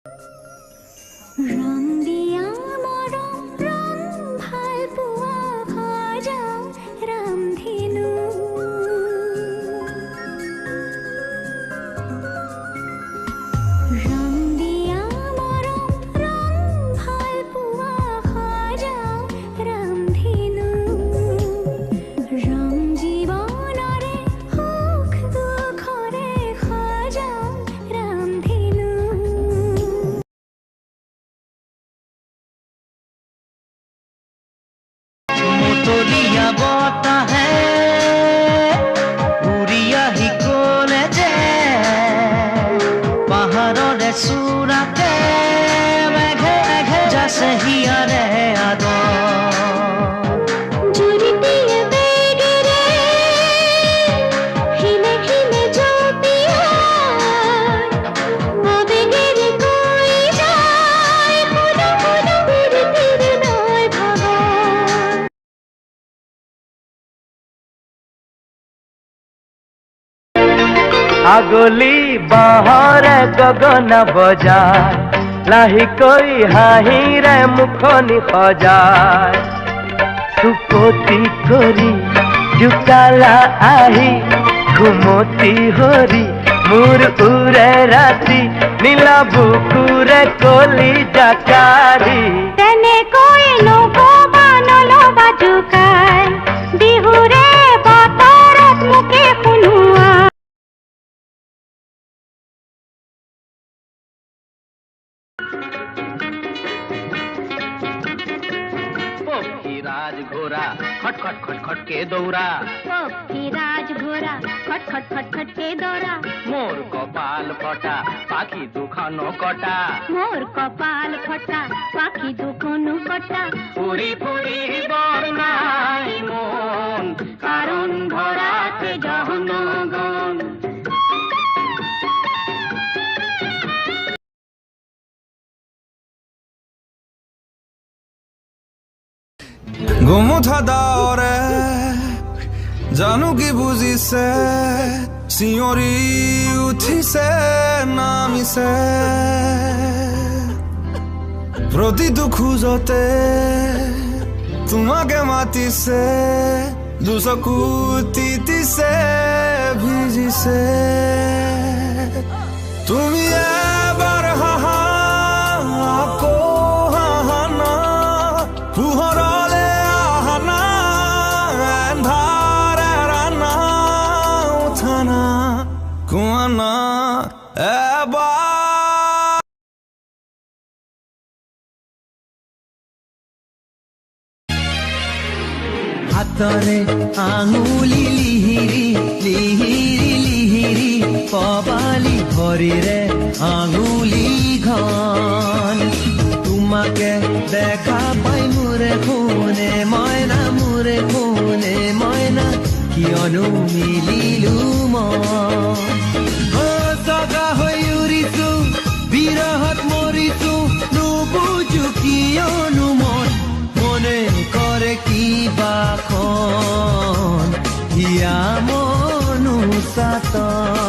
रंग दिया मरम रंग ভাল পোৱা ভজা ৰামধেনু रंग दिया मरम रंग ভাল পোৱা ভজা ৰামধেনু रंग জীৱনৰে সুখ দুখৰে ভজা ৰামধেনু मोटरिया बता है उड़िया ही कोले जे पहाड़ों सुराते मेघे मेघे जैसे हिया रे आदो जुरितिए बेगरे हिले हिले जोतिया आवेगेरे कोई जाए पुनो पुनो तेरे तेरे नय भागा আগলি বাহরে গগন বজায় লাহি কই হাঁহিরে মুখনি সজায় সুপতি করি জুকালা আহি ঘুমতি হরি মোর উরে রাতি নীলা বুকুরে কলি জাকারি তেনে কই লোকবানল বাজুকাই বিহুৰে বতৰত মুকে শুনোৱা राज घोरा खट खट खट खट के दौरा राज घोरा खट खट खट खट के दौरा मोर कपाल फटा पाखी दुखानो कटा मोर कपाल फटा पाखी दुखनु कटा পুরি পুরি বর্ণাই মন কারণ ভরাতে জহনগণ গোমুঠা দাওরে জানো কি বুজিছে চিঞৰি উঠিছে নামিছে প্ৰতিটো খোজতে তোমাকে মাতিছে দুচকু তিতিছে ভিজিছে তুমি এবাৰ হাহা আকৌ হাহানা পোহৰলে আহানা এন্ধাৰে ৰানা উঠানা কোৱানা এবাৰ হাতরে আঙুলি লিহিরি লিহিরি লিহিরি কবালি ভরিরে আঙুলি ঘন তোমাকে দেখা পাই মোরে ফোনে ময়না কিয়নো মিলিলো জগা হৈ উৰিছো বিৰহত মৰিছো নুবুজো কিয়নো মনে কৰে কিবা খন হিয়া মনুচাতন